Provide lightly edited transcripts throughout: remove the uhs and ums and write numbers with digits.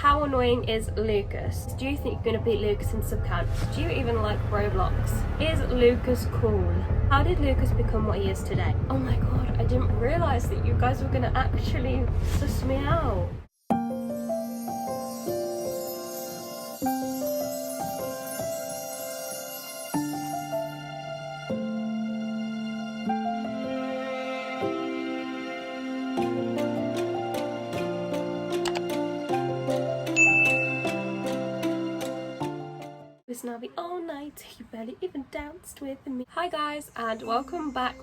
How annoying is Lucas? Do you think you're gonna beat Lucas in sub count? Do you even like Roblox? Is Lucas cool? How did Lucas become what he is today? Oh my god, I didn't realise that you guys were gonna actually suss me out. It's now the all night, you barely even danced with me. Hi guys, and welcome back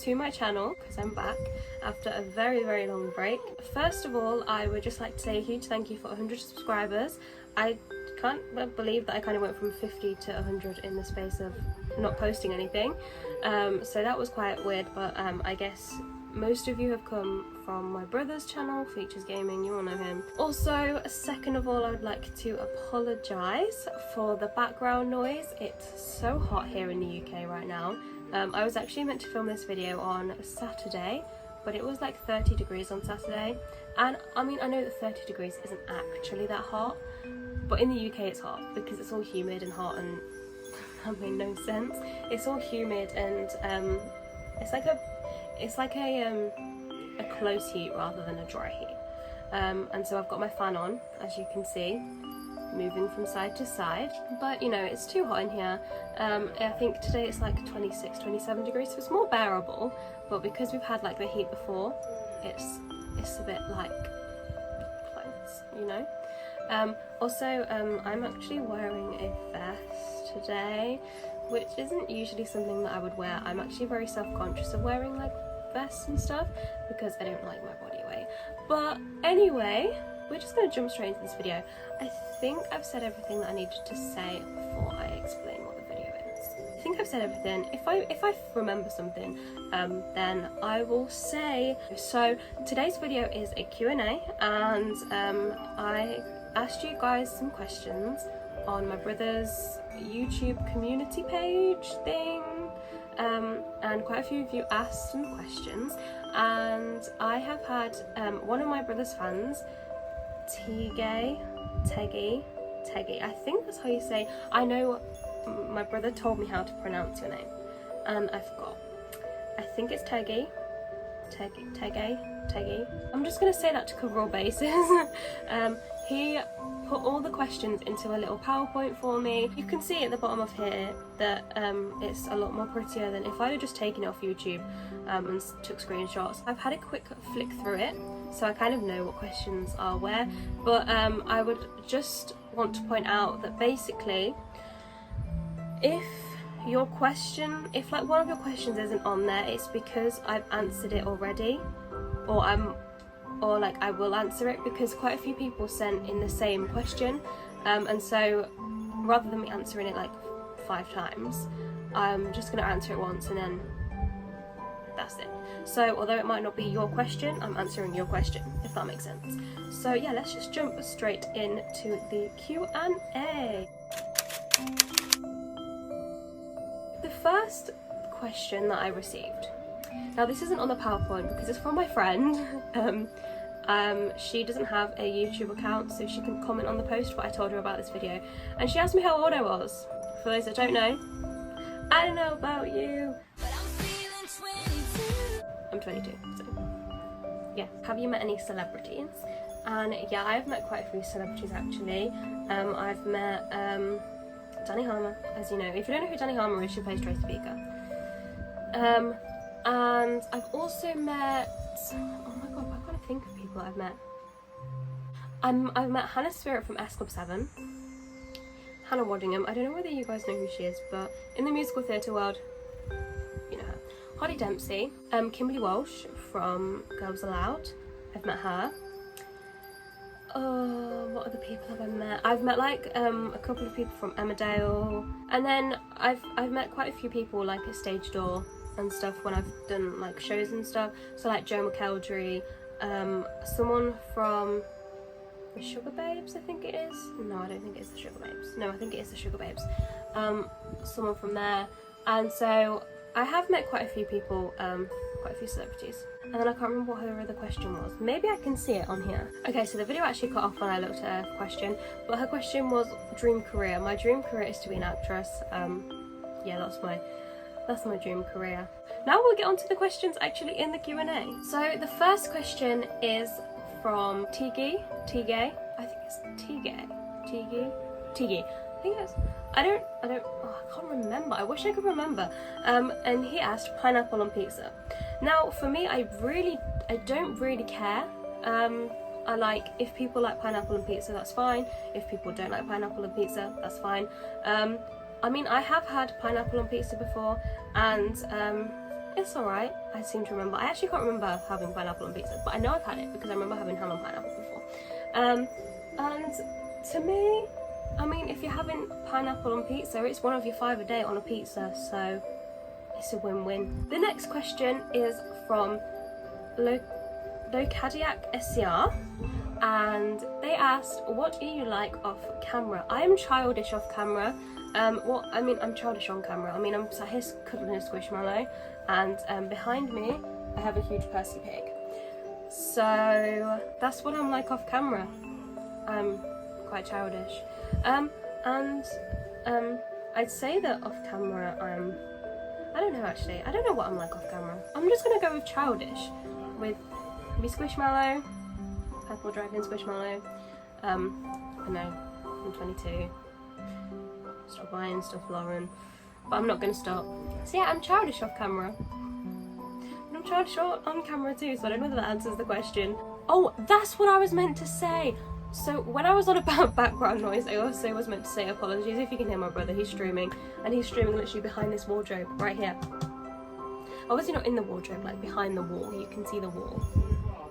to my channel, because I'm back after a very long break. First of all, I would just like to say a huge thank you for 100 subscribers. I can't believe that I kind of went from 50 to 100 in the space of not posting anything, so that was quite weird, but I guess most of you have come from my brother's channel, Features Gaming, you all know him. Also, second of all, I would like to apologise for the background noise. It's so hot here in the UK right now. I was actually meant to film this video on Saturday, but it was like 30 degrees on Saturday. And I mean, I know that 30 degrees isn't actually that hot, but in the UK it's hot because it's all humid and hot, and that made no sense. It's all humid and it's like a close heat rather than a dry heat. And so I've got my fan on, as you can see, moving from side to side. But you know, it's too hot in here. I think today it's like 26-27 degrees, so it's more bearable. But because we've had like the heat before, it's a bit like clothes, you know. Also, I'm actually wearing a vest today, which isn't usually something that I would wear. I'm actually very self-conscious of wearing like vests and stuff because I don't like my body weight. But anyway, we're just going to jump straight into this video. I think I've said everything that I needed to say before I explain what the video is. I think I've said everything. If I remember something, then I will say. So today's video is a Q&A, and I asked you guys some questions on my brother's YouTube community page thing. And quite a few of you asked some questions, and I have had one of my brother's fans, Teggy, I think that's how you say. I know my brother told me how to pronounce your name and I forgot. I think it's Teggy. I'm just gonna say that to cover all bases. He put all the questions into a little PowerPoint for me. You can see at the bottom of here that it's a lot more prettier than if I'd have just taken it off YouTube and took screenshots. I've had a quick flick through it, so I kind of know what questions are where, but I would just want to point out that basically, if like one of your questions isn't on there, it's because I've answered it already, or like I will answer it, because quite a few people sent in the same question, and so rather than me answering it like 5 times, I'm just going to answer it once and then that's it. So although it might not be your question, I'm answering your question, if that makes sense. So yeah, let's just jump straight into the Q&A. The first question that I received, now this isn't on the PowerPoint because it's from my friend. She doesn't have a YouTube account, so she can comment on the post, but I told her about this video, and she asked me how old I was. For those that don't know, I don't know about you, but I'm 22, so yeah. Have you met any celebrities? And yeah, I've met quite a few celebrities actually. I've met Danny Harmer, as you know. If you don't know who Danny Harmer is, she plays Tracy Beaker. And I've also met, oh my god, I can't think of people I've met. I've met Hannah Spirit from S Club 7, Hannah Waddingham. I don't know whether you guys know who she is, but in the musical theatre world, you know her. Hardy Dempsey, Kimberly Walsh from Girls Aloud, I've met her. What other people have I met? I've met like a couple of people from Emmerdale, and then I've met quite a few people like at Stage Door and stuff when I've done like shows and stuff. So like Joe McElderry, someone from the Sugar Babes, I think it is. No, I don't think it's the Sugar Babes. No, I think it is the Sugar Babes. Someone from there. And so I have met quite a few people, quite a few celebrities. and then I can't remember what her other question was. Maybe I can see it on here. Okay, so the video actually cut off when I looked at her question, but her question was dream career. My dream career is to be an actress. Yeah, that's my dream career. Now we'll get on to the questions actually in the Q&A. So the first question is from Tige. I think it's Tige. I think it's, I can't remember. I wish I could remember. And he asked pineapple on pizza. Now for me, I don't really care. I like, if people like pineapple on pizza, that's fine. If people don't like pineapple on pizza, that's fine. I mean, I have had pineapple on pizza before, and it's alright. I seem to remember. I actually can't remember having pineapple on pizza, but I know I've had it because I remember having ham and pineapple before. And to me, I mean, if you're having pineapple on pizza, it's one of your 5 a day on a pizza, so it's a win-win. The next question is from Locadiac SCR, and they asked, what do you like off camera? I am childish off camera. I'm childish on camera. I mean, I'm sat here cuddling a squishmallow, and behind me I have a huge Percy pig. So that's what I'm like off camera. I'm quite childish. I'd say that off camera I don't know actually. I don't know what I'm like off camera. I'm just gonna go with childish. With me Squishmallow, Purple Dragon Squishmallow. I know, I'm 22. Stop buying stuff, Lauren. But I'm not gonna stop. So yeah, I'm childish off camera. And I'm childish on camera too, so I don't know if that answers the question. Oh, that's what I was meant to say! So when I was on about background noise, I also was meant to say apologies if you can hear my brother, he's streaming. And he's streaming literally behind this wardrobe, right here. Obviously not in the wardrobe, like behind the wall, you can see the wall.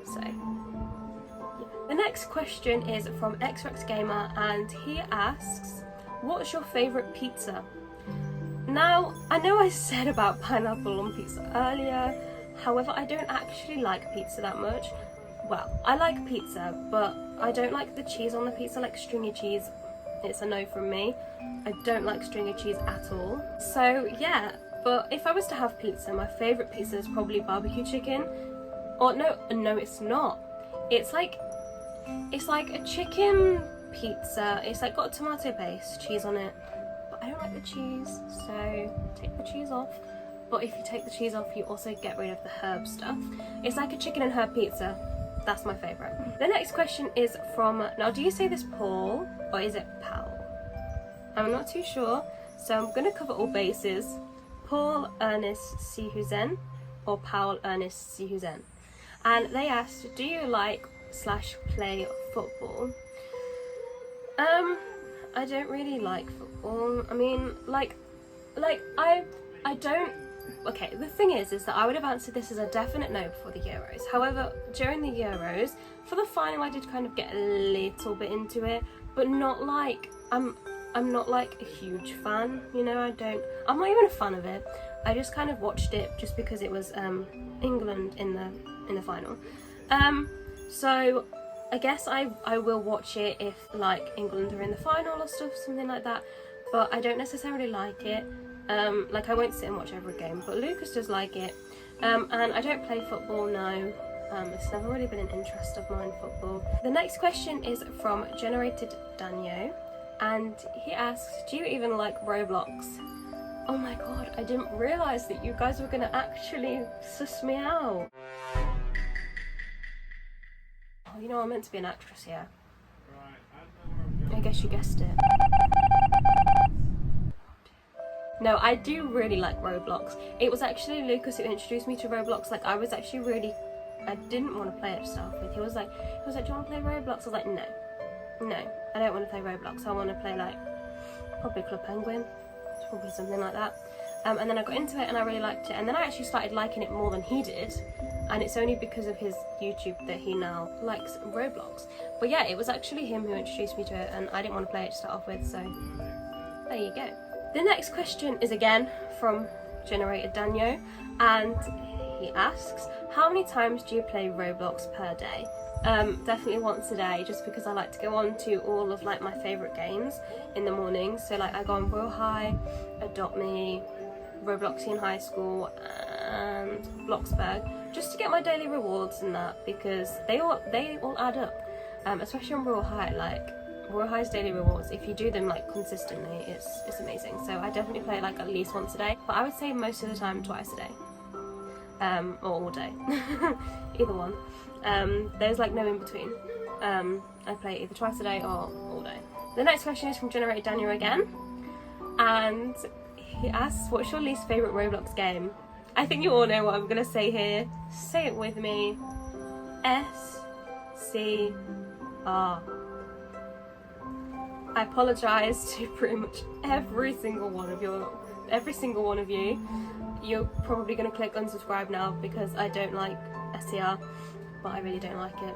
So, yeah. The next question is from Xrex Gamer, and he asks, what's your favourite pizza? Now, I know I said about pineapple on pizza earlier, however, I don't actually like pizza that much. Well, I like pizza, but I don't like the cheese on the pizza, like stringy cheese. It's a no from me. I don't like stringy cheese at all. So yeah, but if I was to have pizza, my favourite pizza is probably barbecue chicken. Or no, it's not. It's like a chicken pizza. It's like got a tomato base, cheese on it. But I don't like the cheese, so take the cheese off. But if you take the cheese off, you also get rid of the herb stuff. It's like a chicken and herb pizza. That's my favourite. The next question is from, now do you say this Paul or is it Pal? I'm not too sure, so I'm going to cover all bases. Paul Ernest Sihuzen or Paul Ernest Sihuzen. And they asked, do you like / play football? I don't really like football. I mean, I don't. Okay, the thing is that I would have answered this as a definite no before the Euros. However, during the Euros, for the final I did kind of get a little bit into it, but not like, I'm not like a huge fan, you know, I'm not even a fan of it. I just kind of watched it just because it was England in the final. So I guess I will watch it if like England are in the final or stuff, something like that, but I don't necessarily like it. Like I won't sit and watch every game, but Lucas does like it. And I don't play football, no. It's never really been an interest of mine, football. The next question is from Generated Daniel, and he asks, do you even like Roblox? Oh my god, I didn't realise that you guys were gonna actually suss me out. Oh, you know, I'm meant to be an actress here. I guess you guessed it. No, I do really like Roblox. It was actually Lucas who introduced me to Roblox. Like, I was actually really, I didn't want to play it to start with. He was like, do you want to play Roblox? I was like, no, I don't want to play Roblox. I want to play like, probably Club Penguin. It's probably something like that. And then I got into it and I really liked it. And then I actually started liking it more than he did. And it's only because of his YouTube that he now likes Roblox. But yeah, it was actually him who introduced me to it, and I didn't want to play it to start off with, so there you go. The next question is again from Generated Daniel, and he asks, how many times do you play Roblox per day? Definitely once a day, just because I like to go on to all of like my favourite games in the morning. So like I go on Royal High, Adopt Me, Robloxian High School and Bloxburg. just to get my daily rewards and that, because they all add up, especially on Royal High. Like Royal High's daily rewards, if you do them like consistently, it's amazing. So I definitely play like at least once a day, but I would say most of the time twice a day, or all day. Either one. There's like no in between. I play either twice a day or all day. The next question is from Generated Daniel again, and he asks, what's your least favourite Roblox game? I think you all know what I'm going to say here. Say it with me. SCR. I apologise to pretty much every single one of you. You're probably going to click unsubscribe now because I don't like SCR, but I really don't like it.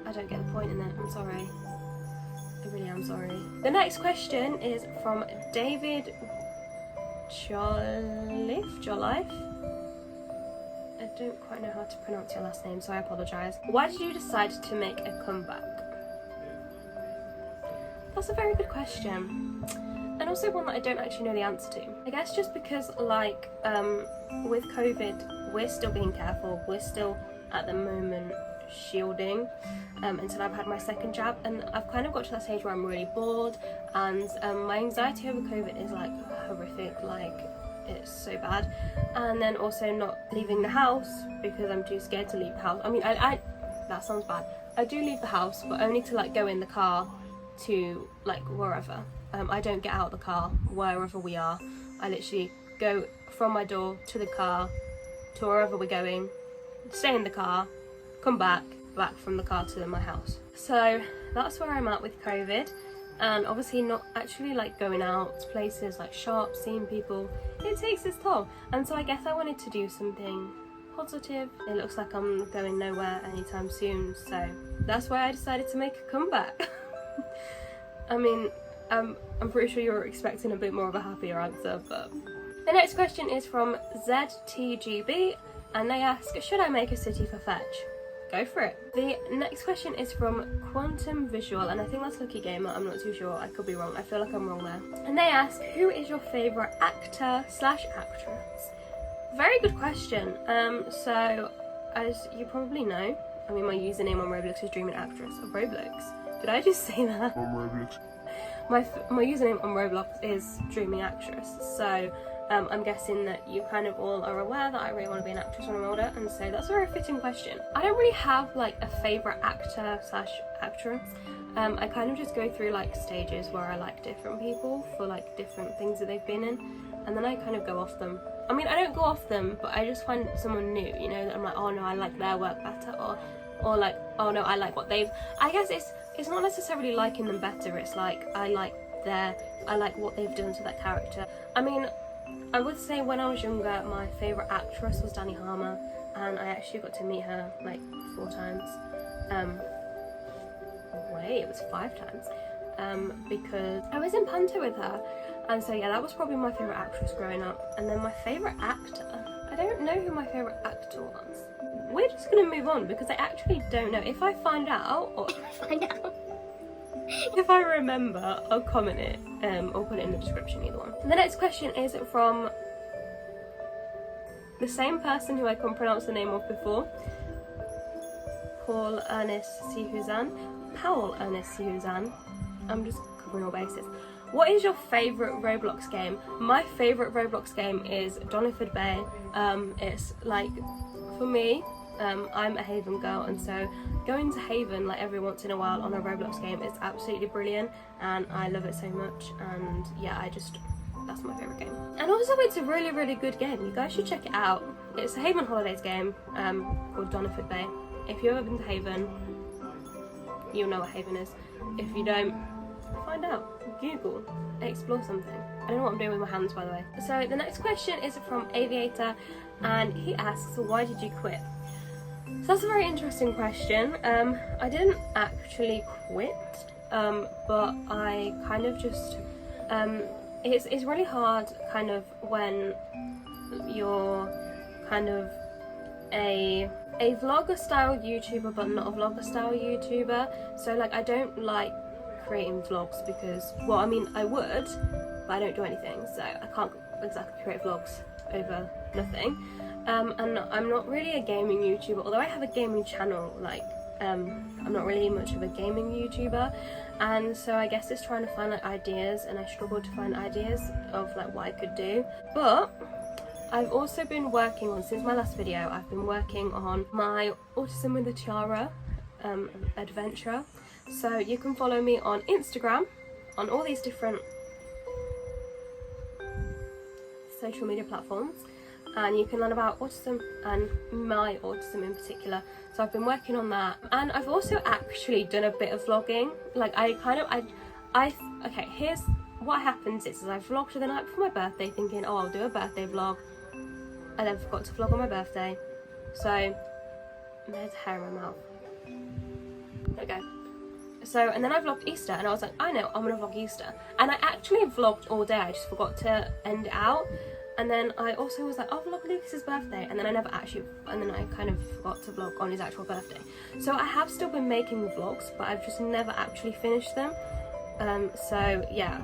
I don't get the point in it. I'm sorry. I really am sorry. The next question is from David Jolife. I don't quite know how to pronounce your last name, so I apologise. Why did you decide to make a comeback? That's a very good question, and also one that I don't actually know the answer to. I guess just because, like, with COVID, we're still being careful. We're still, at the moment, shielding until I've had my second jab, and I've kind of got to that stage where I'm really bored, and my anxiety over COVID is like horrific, like it's so bad. And then also not leaving the house because I'm too scared to leave the house. I mean, I that sounds bad. I do leave the house, but only to like go in the car to like wherever. I don't get out of the car wherever we are. I literally go from my door to the car to wherever we're going, stay in the car, come back from the car to my house. So that's where I'm at with COVID, and obviously not actually like going out to places like shops, seeing people, it takes its toll. And so I guess I wanted to do something positive. It looks like I'm going nowhere anytime soon, so that's why I decided to make a comeback. I mean, I'm pretty sure you're expecting a bit more of a happier answer, but... The next question is from ZTGB, and they ask, should I make a city for fetch? Go for it. The next question is from Quantum Visual, and I think that's Lucky Gamer, I'm not too sure, I could be wrong, I feel like I'm wrong there. And they ask, who is your favourite actor/actress? Very good question. So, as you probably know, I mean, my username on Roblox is Dreaming Actress of Roblox. Did I just say that? On Roblox. My username on Roblox is Dreaming Actress, so I'm guessing that you kind of all are aware that I really want to be an actress when I'm older, and so that's a very fitting question. I don't really have like a favourite actor/actress. I kind of just go through like stages where I like different people for like different things that they've been in, and then I kind of go off them. I mean, I don't go off them, but I just find someone new, you know, that I'm like, oh no, I like their work better, or like, oh no, I like what they've... I guess it's not necessarily liking them better, it's like I like what they've done to that character. I mean, I would say when I was younger, my favourite actress was Dani Harmer, and I actually got to meet her like 4 times. Wait, it was 5 times. Because I was in Panto with her, and so yeah, that was probably my favourite actress growing up. And then my favourite actor, I don't know who my favourite actor was. We're just gonna move on because I actually don't know. If I find out, or if I remember, I'll comment it, or put it in the description, either one. The next question is from the same person who I couldn't pronounce the name of before, Paul Ernest Sihuzan. I'm just covering all bases. What is your favourite Roblox game? My favourite Roblox game is Doniford Bay. It's like, for me, I'm a Haven girl, and so going to Haven like every once in a while on a Roblox game is absolutely brilliant, and I love it so much. And yeah, that's my favourite game. And also, it's a really, really good game. You guys should check it out. It's a Haven Holidays game called Doniford Bay. If you've ever been to Haven, you'll know what Haven is. If you don't, find out. Google. Explore something. I don't know what I'm doing with my hands, by the way. So the next question is from Aviator, and he asks, why did you quit? So that's a very interesting question. I didn't actually quit, but I kind of just... it's really hard kind of when you're kind of a vlogger style YouTuber but not a vlogger style YouTuber. So like, I don't like creating vlogs because, well, I mean, I would, but I don't do anything, so I can't exactly create vlogs over nothing. and I'm not really a gaming YouTuber, although I have a gaming channel. Like I'm not really much of a gaming YouTuber, and so I guess it's trying to find like ideas, and I struggled to find ideas of like what I could do. But I've also been working on, since my last video, I've been working on my Autism with the Tiara adventure. So you can follow me on Instagram, on all these different social media platforms, and you can learn about autism and my autism in particular. So I've been working on that, and I've also actually done a bit of vlogging. Like okay, here's what happens is I vlogged the night before my birthday thinking, oh, I'll do a birthday vlog. I then forgot to vlog on my birthday, so there's hair in my mouth. There we go. So, and then I vlogged Easter, and I was like, I know, I'm gonna vlog Easter. And I actually vlogged all day, I just forgot to end it out. And then I also was like, I'll vlog Lucas's birthday, and then I never actually, and then I kind of forgot to vlog on his actual birthday. So I have still been making vlogs, but I've just never actually finished them. So yeah,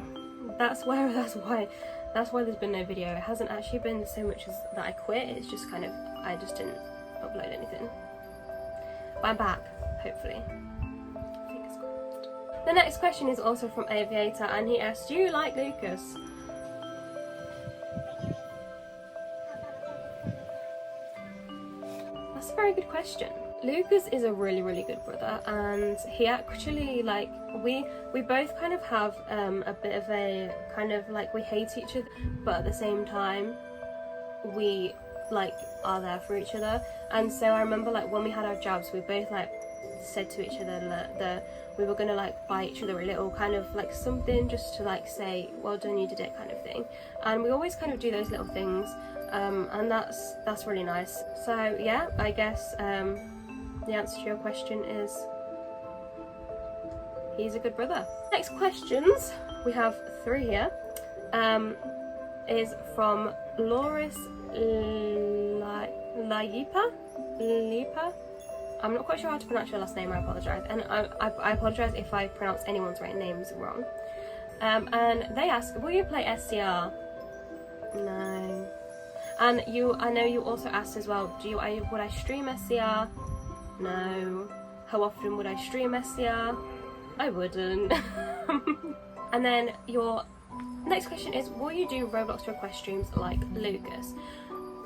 that's why there's been no video. It hasn't actually been so much as that I quit, it's just kind of, I just didn't upload anything. But I'm back, hopefully. Fingers crossed. The next question is also from Aviator, and he asked, do you like Lucas? That's a very good question. Lucas is a really good brother, and he actually, like, we both kind of have a bit of a kind of like, we hate each other, but at the same time we like are there for each other. And so I remember, like, when we had our jobs, we both like said to each other that we were gonna like buy each other a little kind of like something just to like say, well done, you did it, kind of thing. And we always kind of do those little things, and that's really nice. So yeah, I guess the answer to your question is he's a good brother. Next questions, we have 3 here, is from Lauren-Talitha. I'm not quite sure how to pronounce your last name, I apologise. And I apologise if I pronounce anyone's names wrong. And they ask, will you play SCR? No. And I know you also asked as well, would I stream SCR? No. How often would I stream SCR? I wouldn't. And then your next question is, will you do Roblox request streams like Lucas?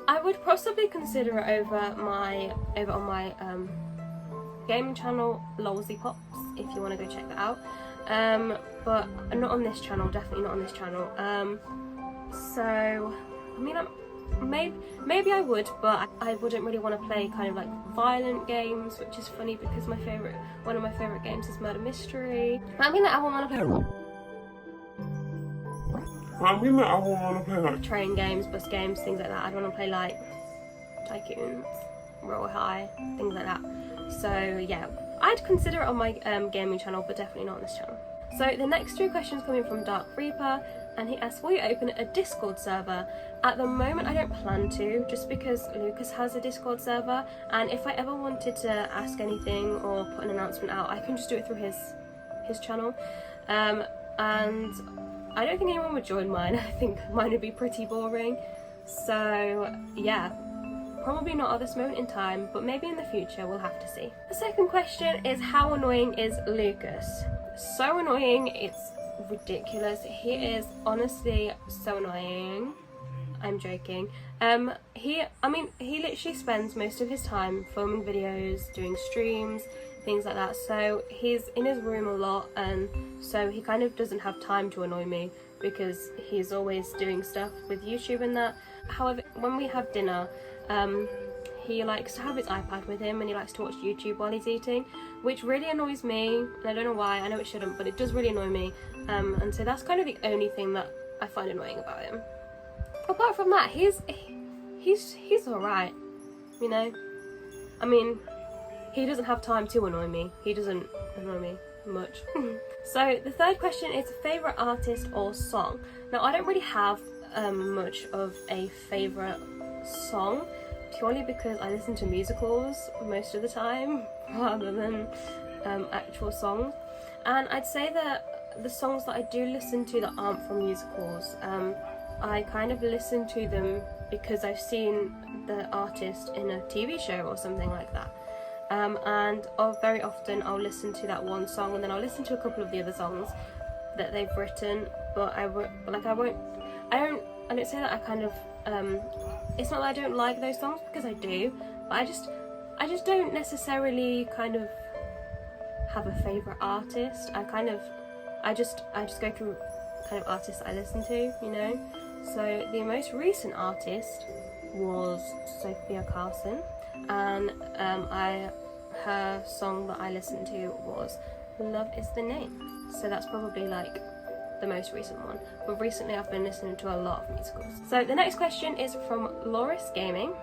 I would possibly consider it over on my gaming channel, Lolsy Pops, if you want to go check that out. But not on this channel, definitely not on this channel. So I mean, maybe I would, but I wouldn't really want to play kind of like violent games, which is funny because one of my favourite games is Murder Mystery. I mean, I won't want to play like train games, bus games, things like that. I don't want to play like Tycoons, Roll High, things like that. So yeah, I'd consider it on my gaming channel, but definitely not on this channel. So the next 2 questions coming from Dark Reaper, and he asks, will you open a Discord server? At the moment I don't plan to, just because Lucas has a Discord server, and if I ever wanted to ask anything or put an announcement out, I can just do it through his channel. And I don't think anyone would join mine. I think mine would be pretty boring. So yeah, probably not at this moment in time, but maybe in the future, we'll have to see. The second question is, how annoying is Lucas? So annoying, it's ridiculous. He is honestly so annoying. I'm joking. He literally spends most of his time filming videos, doing streams, things like that. So he's in his room a lot, and so he kind of doesn't have time to annoy me because he's always doing stuff with YouTube and that. However, when we have dinner, he likes to have his iPad with him, and he likes to watch YouTube while he's eating, which really annoys me, and I don't know why. I know it shouldn't, but it does really annoy me. And so that's kind of the only thing that I find annoying about him. Apart from that, he's alright, you know. I mean, he doesn't have time to annoy me. He doesn't annoy me much. So the third question is, favourite artist or song? Now, I don't really have much of a favourite song, purely because I listen to musicals most of the time rather than actual songs. And I'd say that the songs that I do listen to that aren't from musicals, I kind of listen to them because I've seen the artist in a TV show or something like that. And very often I'll listen to that one song, and then I'll listen to a couple of the other songs that they've written. But I don't say that I kind of it's not that I don't like those songs, because I do, but I just don't necessarily kind of have a favourite artist. I just go through kind of artists I listen to, you know. So the most recent artist was Sophia Carson, and her song that I listened to was Love Is The Name. So that's probably like the most recent one, but recently I've been listening to a lot of musicals. So the next question is from Loris Gaming,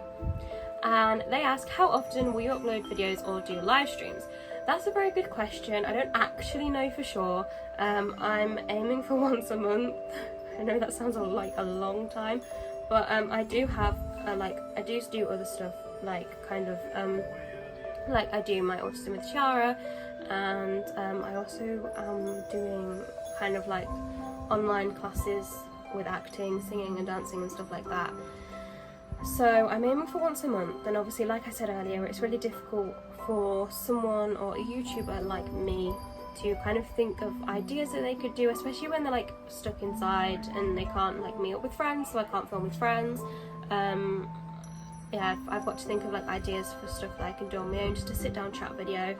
and they ask, how often will you upload videos or do live streams? That's a very good question. I don't actually know for sure. I'm aiming for once a month. I know that sounds like a long time, but I do have I do other stuff, like kind of like I do my Autism with Tiara, and I also am doing kind of like online classes with acting, singing and dancing and stuff like that. So I'm aiming for once a month, and obviously, like I said earlier, it's really difficult for someone or a YouTuber like me to kind of think of ideas that they could do, especially when they're like stuck inside and they can't like meet up with friends, so I can't film with friends. Yeah, I've got to think of like ideas for stuff that I can do on my own, just a sit down chat video,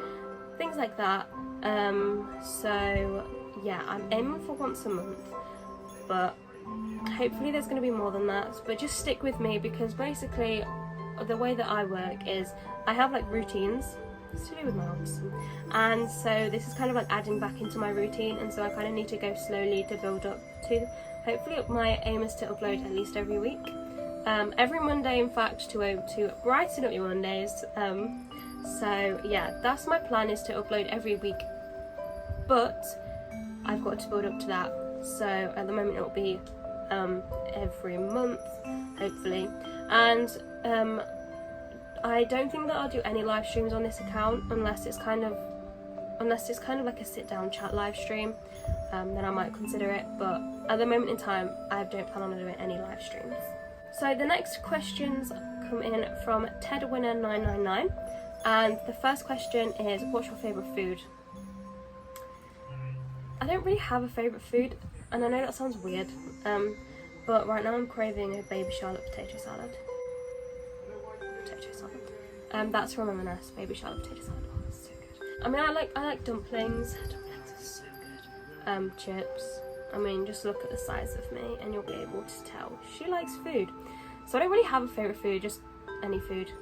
things like that. So yeah, I'm aiming for once a month, but hopefully there's going to be more than that. But just stick with me, because basically the way that I work is I have like routines. It's to do with my autism, and so this is kind of like adding back into my routine, and so I kind of need to go slowly to build up to, hopefully my aim is to upload at least every week, every Monday in fact, to brighten up your Mondays. So yeah, that's my plan, is to upload every week, but I've got to build up to that. So at the moment it'll be every month, hopefully. And I don't think that I'll do any live streams on this account unless it's kind of like a sit down chat live stream. Then I might consider it, but at the moment in time I don't plan on doing any live streams. So the next questions come in from TedWinner999, and the first question is, what's your favourite food? I don't really have a favourite food, and I know that sounds weird, but right now I'm craving a baby Charlotte potato salad. That's from M&S, baby Charlotte potato salad. Oh, it's so good. I mean, I like dumplings. Dumplings are so good. Chips. I mean, just look at the size of me and you'll be able to tell she likes food. So I don't really have a favourite food, just any food.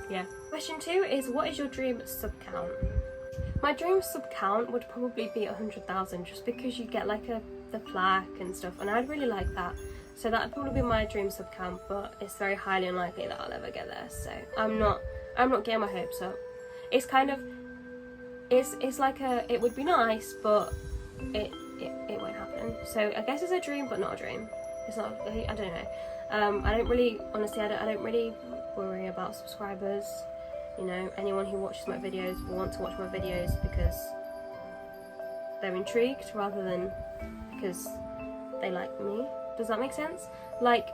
Yeah. Question 2 is, what is your dream sub count? My dream sub count would probably be 100,000, just because you get like the plaque and stuff, and I'd really like that. So that would probably be my dream sub count, but it's very highly unlikely that I'll ever get there. So I'm not getting my hopes up. It's kind of, it's like it would be nice, but it won't happen. So I guess it's a dream, but not a dream. It's not. I don't know. I don't really, honestly, I don't really worry about subscribers. You know, anyone who watches my videos will want to watch my videos because they're intrigued rather than because they like me. Does that make sense? Like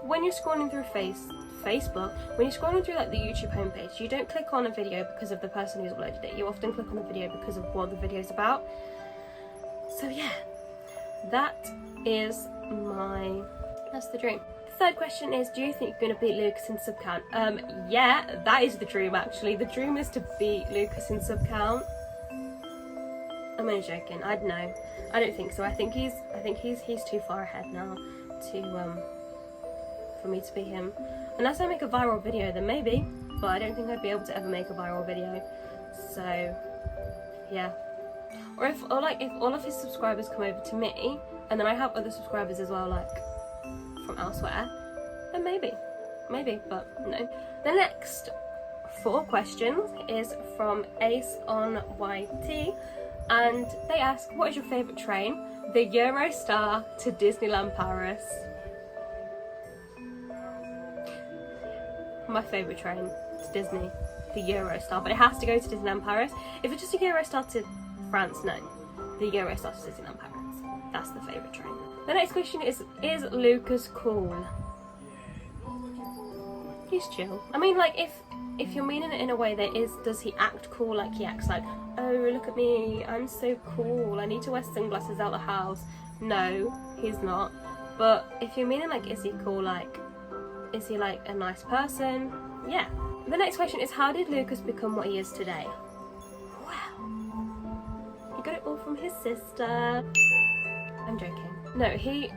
when you're scrolling through Facebook, when you're scrolling through like the YouTube homepage, you don't click on a video because of the person who's uploaded it. You often click on the video because of what the video's about. So yeah, that's the dream. The third question is, do you think you're going to beat Lucas in sub count? Yeah, that is the dream actually. The dream is to beat Lucas in sub count. I'm only joking. I don't know. I don't think so. I think he's too far ahead now to for me to beat him. Unless I make a viral video, then maybe. But I don't think I'd be able to ever make a viral video. So yeah. Or if all of his subscribers come over to me, and then I have other subscribers as well, like from elsewhere, then maybe, but no. The next 4 questions is from Ace on YT, and they ask, what is your favourite train? The Eurostar to Disneyland Paris. My favourite train to Disney, the Eurostar, but it has to go to Disneyland Paris. If it's just a Eurostar to France, no. The Eurostar to Disneyland Paris. That's the favourite train. The next question is Lucas cool? he's chill. I mean, like, if you're meaning it in a way that does he act cool? Like, he acts like, oh, look at me, I'm so cool, I need to wear sunglasses out the house. No, he's not. But if you're meaning, like, is he cool? Like, is he, like, a nice person? Yeah. The next question is, how did Lucas become what he is today? Well, he got it all from his sister. I'm joking. No, he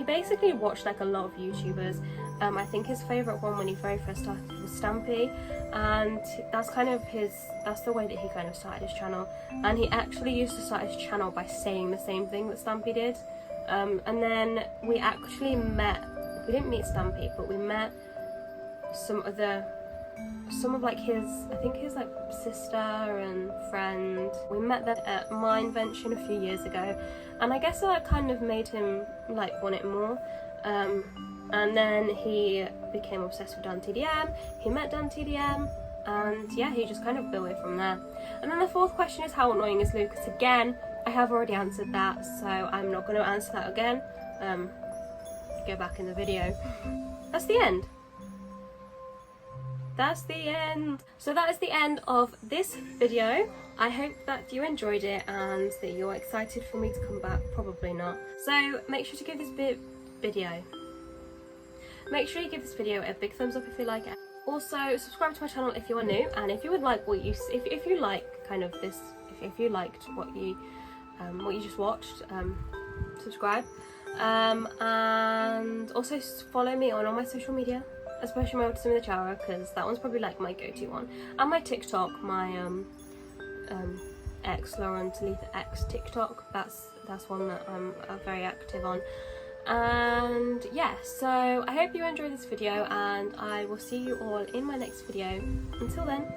basically watched like a lot of YouTubers. I think his favourite one when he very first started was Stampy, and that's the way that he kind of started his channel. And he actually used to start his channel by saying the same thing that Stampy did. And then we actually met, we didn't meet Stampy, but we met some of like his, I think his like sister and friend. We met them at my invention a few years ago, and I guess that kind of made him like want it more. And then he became obsessed with Dan TDM, he met Dan TDM, and yeah, he just kind of built it from there. And then the fourth question is, how annoying is Lucas? Again, I have already answered that, so I'm not going to answer that again. Go back in the video. That's the end. That's the end. So that is the end of this video. I hope that you enjoyed it and that you're excited for me to come back. Probably not. So make sure to give this Make sure you give this video a big thumbs up if you like it. Also, subscribe to my channel if you are new, and if you would like what you, if you like kind of this, if you liked what you just watched, subscribe. And also follow me on all my social media, especially my Autism with Tiara, because that one's probably like my go-to one, and my TikTok, my Lauren-Talitha X TikTok. That's one that I'm very active on. And yeah, so I hope you enjoyed this video, and I will see you all in my next video. Until then,